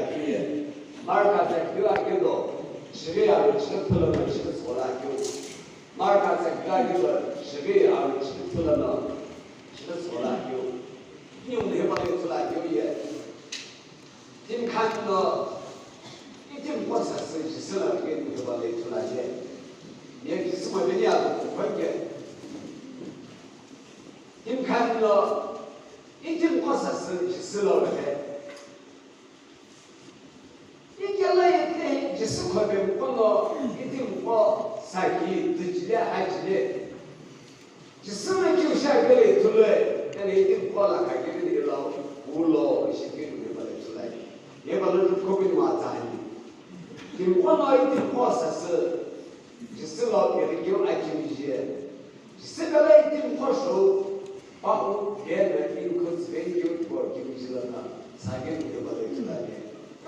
교회 마르카세 교회도 시계야를 지급하려면 지급소라교 마르카세 교회도 시계야를 지급하려면 지급소라교 이용을 해봐야 소라교에 팀칸도 이팀 포사스 지스라 게 해봐야 소라게 얘기 쓰고 되냐고 관계 팀칸도 이팀 포사스 지스라 게 이결라에 지스 거be 번호 이팀 뭐 사기 드지래 하지래 지스는 교샤결에 둘래 근데 이팀 뭐라 가게 되려 phulo 시키는 게 말해 줄래 얘발을 고민 왔다니 팀 번호 이팀 포사스 지스라 게리교 아키미제 지스가라 이팀 포쇼 바로 얘는 인코스베이 교토 기미실나 사게는 게 말해 줄래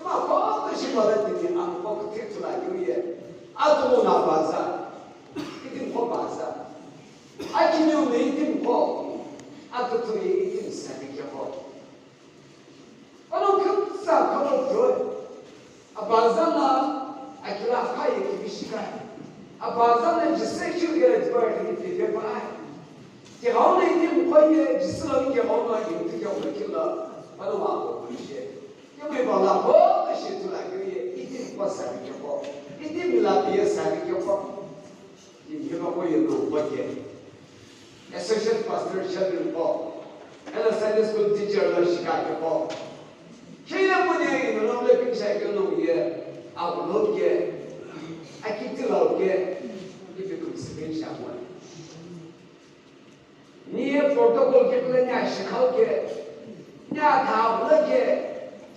막 거기서 말했더니 안 먹고 퇴출하기에 아도 나 봐서 이팀 거 봐서 아침에 이팀 거 아도 둘이 이팀 생기고 어느 급사 그걸 줘 아바자나 아키라 파이 기비시가 아바자나 지세슈게 버리 피페파 제가 이팀 거에 지스러운 게 뭐가 이렇게 오르길라 바로 와고 그러시 왜 발라 뭐 시트라 그게 이팀 과사기 거 이팀 라비에 사기 거 이거 뭐예요 뭐게 associate pastor children 거 and Sunday school teacher 로 시작해 거 걔는 뭐냐 이거 너무 핑사기 놈이에 아울럽게 아키트럽게 이게 그 스페셜 니의 프로토콜 개그냐 시카게 냐 다블게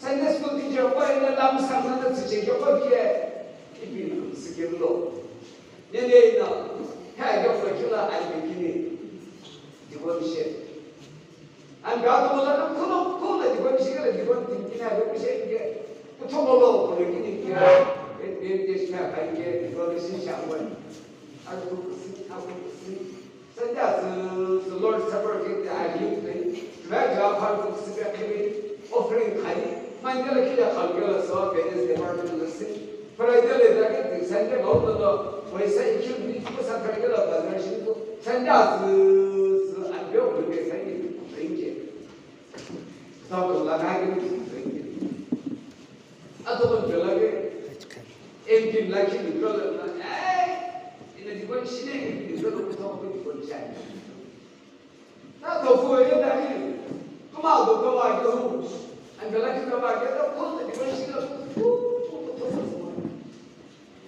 Sunday school teacher 거에는 남상하는 주제가 거기에 이비는 스킬로 내내는 해결을 줄라 알기니 이거시 안 가도 몰라도 그거 이거 시간에 이거 din기나 이거 시게 부통으로 보내기니 내 가게 이거 신시한 거 아주 하고 선자스 the Lord Supper get the idea that job how to speak offering खाली माइंडल किया खालके so parents department से पर इधर इधर के संजय बहुत तो वैसे इक्यू भी को साथ करके बाजार को संजय अनबे के सही रहेंगे तो लगा के रहेंगे अतो तो लगे एक दिन लाखी निकल ए इन जीवन सीने निकल तो कोई चाहिए ना तो वो ये दाखिल तुम आओ तो आ जाओ and the like to about get up close to the question of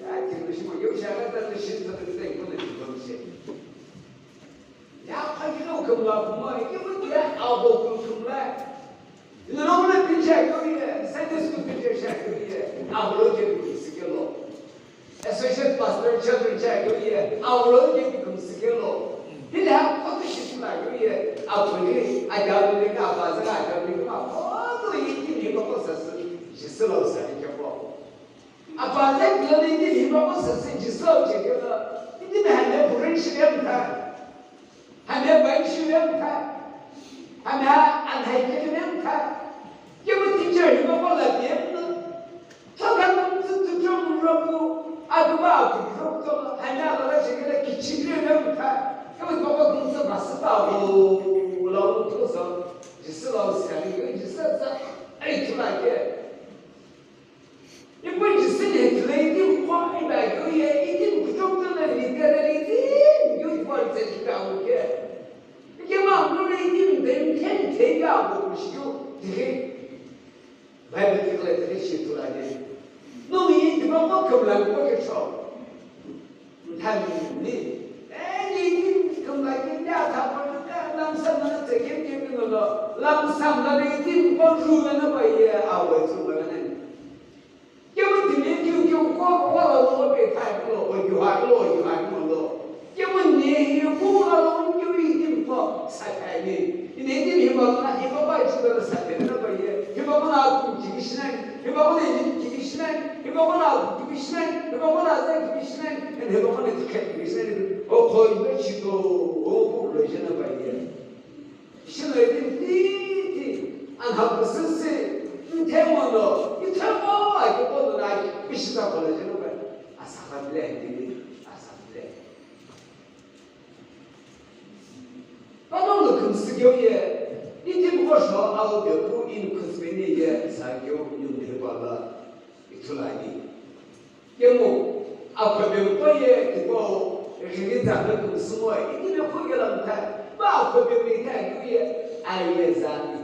I think you shall let the shit to the thing when it comes in. Now, I know come up money, you would get elbow come back. You know what I check here, send this to picture check here. I'll look at you, Sikilo. Associate pastor, children check here. I'll look at you, Sikilo. He'll have what the shit like here. I'll put it, I got to make up as I got to make up. 지스러워 사니까 아빠한테 그런데 이거 무슨 지스러워 제가 이제 한대 불을 시험다 한대 말 시험다 하나 안 할게면다 이거 진짜 이거 몰라요 저가 무슨 좀 물어보고 아두가 그렇고 하나가 제가 기치려면다 이거 뭐가 무슨 봤다고 올라오고 들어서 지스러워 사니까 지스러워 에이 그만게 이번 지스니 클레이팅 포인트 거기에 이팀 구독자들 리더들이 유튜브를 제작하고 이게 막 눈에 이팀 된 대가하고 그러시고 되게 바이블 클레이팅이 시도하네 너희 이거 겁나고 그렇죠 담니 에이 겁나게 야다 lamsamana tekem kemin lo lamsamana itim konjugana baye awe tubana yemun dine kyu ko lo be tai lo yu ha lo yemun ne yu ko lo yu itim ko sakai ni ine itim hibana hibaba chudara satena baye hibaba ku jigishna hibaba ne jigishna hibaba na jigishna hibaba na jigishna and hibaba ne jigishna o koy chido o population baye 신의 띠띠 안 하고 쓰세 태모노 이 태모 이거 보는 아이 비시다 걸어지는 거야. 아사한데 아사한데. 바로는 금수교에 이제 무엇서 아우되고 인 크스베니에 사교 윤대발라 이틀라니. 영모 앞에 거에 그거 이렇게 잡는 금수모에 이게 거기라면 마 앞에 밑에 그게 아이에서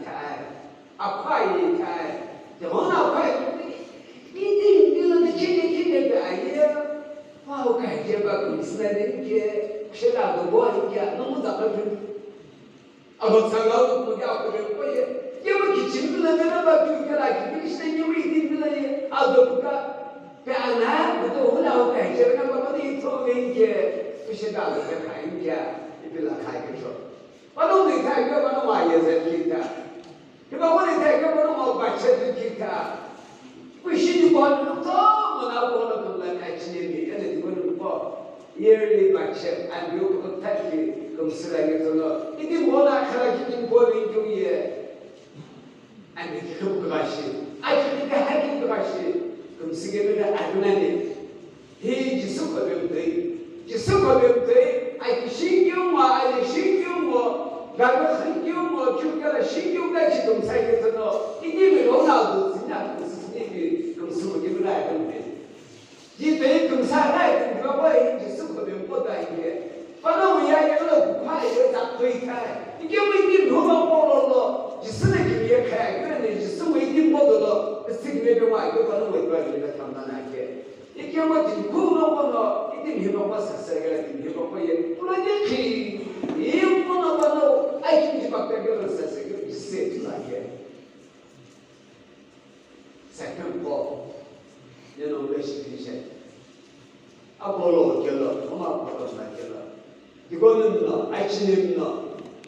아파이 타이 저는 아파이 이들은 키네 아이야 와우 가이제가 금스나는 게 싫어도 뭐하니까 너무 답답해 아무 상관도 못하게 앞에 거에 이거 기침을 내가 바뀌어라 기침이 이들이 아도가 배나 또 혼나고 가이제가 뭐니 토메게 싫어도 가이야 이들아 가이죠 바로는 가이가 바로 와야지 기타 이거 원래 내가 뭐로 맞춰줄 기타 위신이 뭐는 또 뭐나고 그러는 거 아치님이 얘네 이거는 뭐 yearly 맞춰 안 배우고 탈기 금스라게서는 이게 뭐나 가라지는 보는 중에 안 되게 그것이 아직니까 하긴 그것이 금스게는 아주나니 이 지속하면 아이 신경과 아이 신경과 나가 신경뭐 주가라 신경같이 동사에서는 이게 로나도 진짜 무슨 금수를 해야 되는데 이때 금사라에 누가 봐야 이제 수고면 보다 이게 바로 이야기를 과에 잡고 있다 이게 뭐 이게 너무 뻔하러 지스는 기회에 가야 그런데 지스 왜 이게 뭐도 그 세계에 와 이거 바로 왜 그러니까 담당하게 이게 뭐 그거는 이게 해봐 사사가 해봐 예 그러니 이 뭐는 아이kim지 bakteriyalar sesi hissettiler. Sakın bu. Yani o beşikli şey. Apollo geldi, ama Apollo'na geldi. 이거는 아이치님은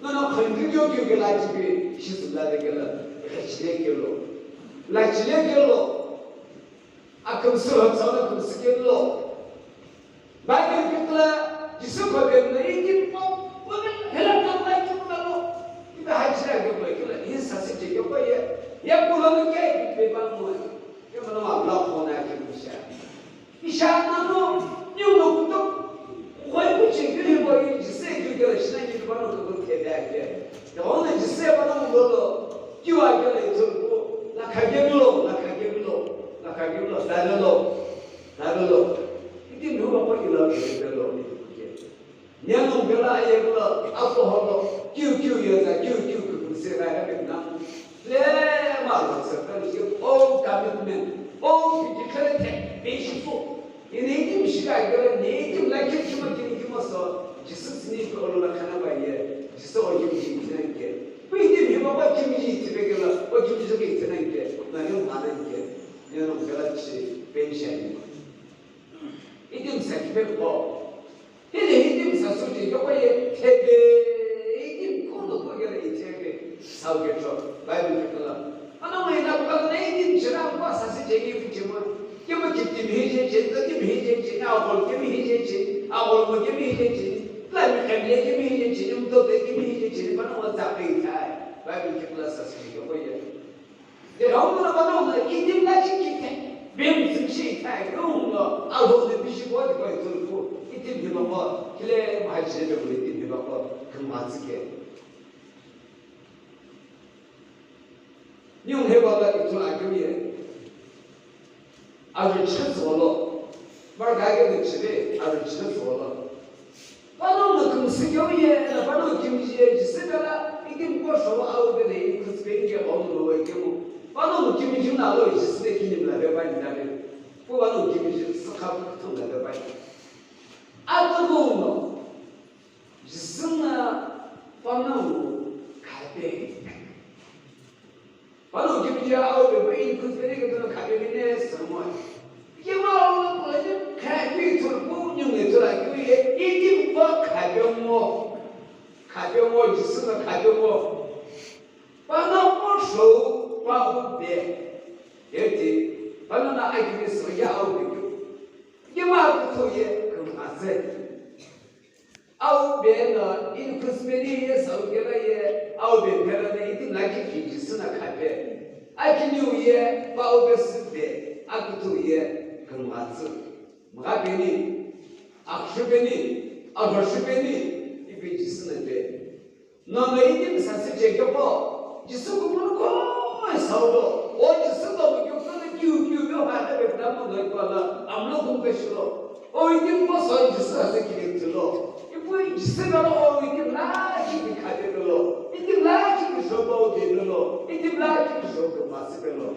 너는 건드교육을 아직이 시술라되길래 라치레길로 아금스럽잖아 금스길로 말들길라 지수거든요 이게 뭐 해라탄다 이거로 이거 하치라게 뭐길래 인사스지 요거에 약불하는 게 배방뭐 이거는 아블라포나 기부샤 이샤나노 뉴노부터 거의 지금 뭐 지세 그게 신앙이 바로 그거 대대하게 너는 지세 바로 뭐도 끼와게 들고 나가게로 나를로 이게 누가 뭐 이러게 별로 이렇게 내가 별로 아예로 앞으로 끼우여자 끼우 그세가 하면 네 말로서 그렇게 오 가면 오 비지컬한테 베이시고 이네팀 시가이가 네팀 라이트만 김어서 지스니 그걸로 가나 봐요. 지스 어김지 있는 게. 왜이게 해봐봐 김지 집에가 어김지 저게 있는 게. 나는 많은 게. 내가 그렇지 벤시아니. 이dim 사기배고. 이dim 사수지 요거에 태배 이dim 코도 거기에 이제 사오겠죠. 바이블 그거. 하나만 나보고 이dim 지나고 사실 제기 붙이면 क्या कितनी भेजे चिंता की भेजे चिन्ह आगोल के भेजे चिन्ह आगोल में के भेजे चिन्ह लाइव कैमरे के भेजे चिन्ह उन दो के भेजे चिन्ह बना हुआ जाते ही था बाइबल के क्लास असली को ये राउंड में बना हुआ कितनी लाची कितने बेम सिंची था क्यों ना आगोल में बिशी बहुत कोई तो कितनी भी बाबा किले भाषा में बोले कितनी बाबा कमाल के न्यू है बाबा इतना आगे भी है 아주 최소로 말 가게는 집에 아주 최소로 바로는 금수교에 바로 김지에 지세가라 이게 무엇으로 아우베네 그 스페인게 어느로 이게 뭐 바로는 김지 나로 지세 기님라 배반이다면 뭐 바로 김지 스카프 통과다 봐 아무도 지스나 바로 가베 바로 김지 아우베 그 스페인게 가베네 서모 이게 뭐 가비 들고 운영에 들어가기 이게 뭐 가벼워 지스가 가벼워 바나고 소 바우베 예티 바나나 아이디스 야우베 이게 뭐부터에 그 아세 아우베는 인크스메리에 서게라에 아우베 베라네 이디 나기 지스나 가베 아기 뉴이에 바오베스 때 아기투이에 금마츠 마가베니 악슈베니 아버슈베니 이비지스는데 너네이들 사실 제껴봐 지수구는 거의 사오도 어디서도 교육하는 교육하는 게 남은 거 있거나 아무런 공부 싫어 어이들 뭐 서이 지수하는 길이 들어 이거 지수가로 어이들 나기 가져들어 이들 나기 쇼바오 되들어 이들 나기 쇼그 마스벨로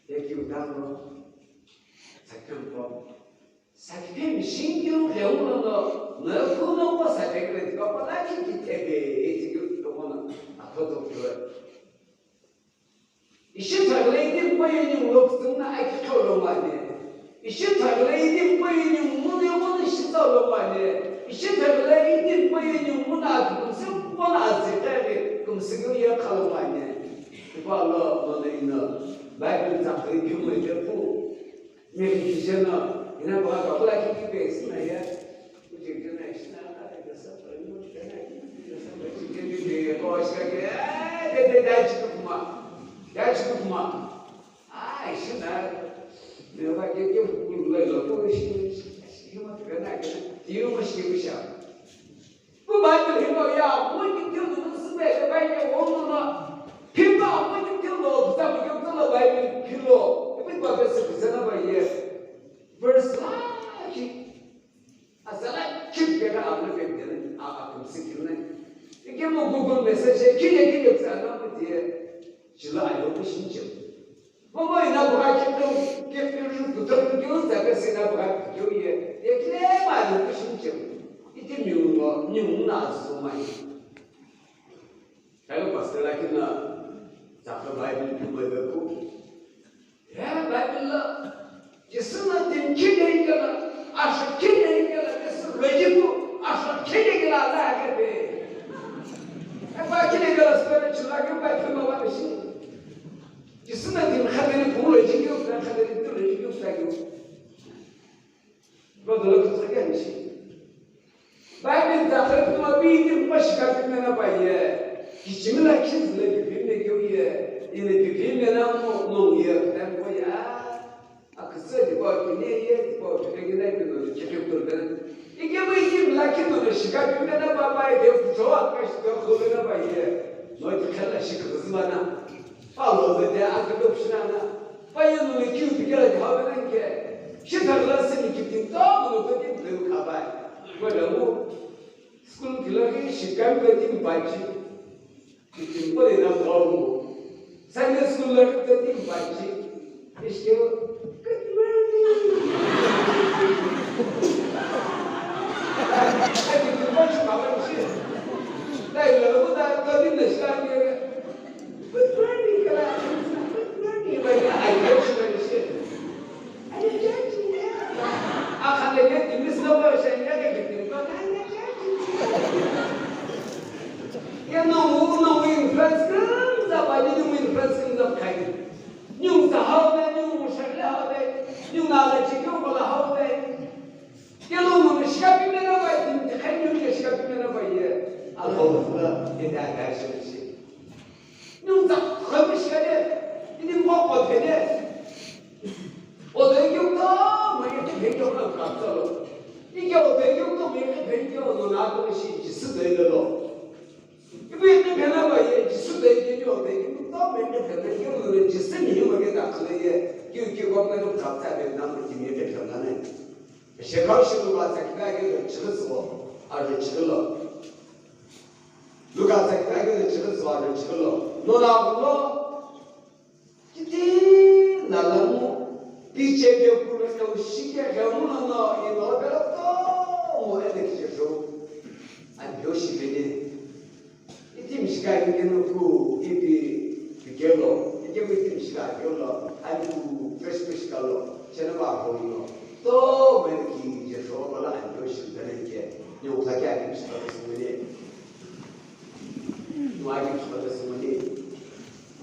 얘기하고 잠깐만 사기템 신경 배우는 거 너무 거 사대그래 거 나기 기대게 지금 또는 아까도 그래 이슈타글레이디 뭐예요 lok스나 아이크토로 말이야 이슈타글레이디 뭐예요 무대원은 시도로 말이야 이슈타글레이디 뭐예요 문화도 무슨 문화지들이 금승이야 칼로 말이야 이발로 너네는 바이블 잡을 경우에 되고 메디테이션은 이나 뭐가 올라가기 위해서야 우리 그날 신나다 그래서 얼마 전에 그래서 이제 거시게 대대다지구만 야지구만 아 신나 내가 이게 불러서 또 시키면 되나 뒤로 마시게 그 바이블 해봐야 뭐지 들어도 쓰면 바이블 오는나 핀바 뭐지 들어도 부담이 없잖아 바이블 필로 이거 봐서 그잖아 바이에 verse lagi asal kita apa kerjaan apa kemsikinan ini mau Google message kini sana dia jelas ayo bersinjau mama ina bukan kita betul tapi sina bukan dia kini ayo bersinjau itu nyung semua kalau pasal lagi na cakap Bible juga beku ya Bible lah जिसने दिन किन्हीं कला आशा किन्हीं कला जैसे रजिबु आशा किन्हीं कला आता है कहते हैं अब किन्हीं कला स्पिरिचुअल आगे बात करना वाला नहीं जिसने दिन खाने फूल रजिबु खाने दिन रजिबु साइको बदलो तो क्या नहीं बाइबल दाखिल तुम अभी दिन पश्चिम करने ना पाइए किसी में लाखिस ले बिफिन क्यों ये इन्हें बिफिन में ना नो ये कहते हैं या 그래서 이거 이게 이거 되게 내는 기록들은 이게 뭐 이게 라키도 시간 되나 봐봐야 돼 좋아 그래서 그거나 봐야 너 이렇게 시켜서 만나 팔로도 돼 아무도 없이나 봐야는 기우비가 하는 게 시달라서 기분 너무 되게 가봐 뭐라고 스쿨 길어게 시간 되긴 봐지 기분 버리나 더고 산에 스쿨을 되긴 봐지 이게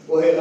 Ohe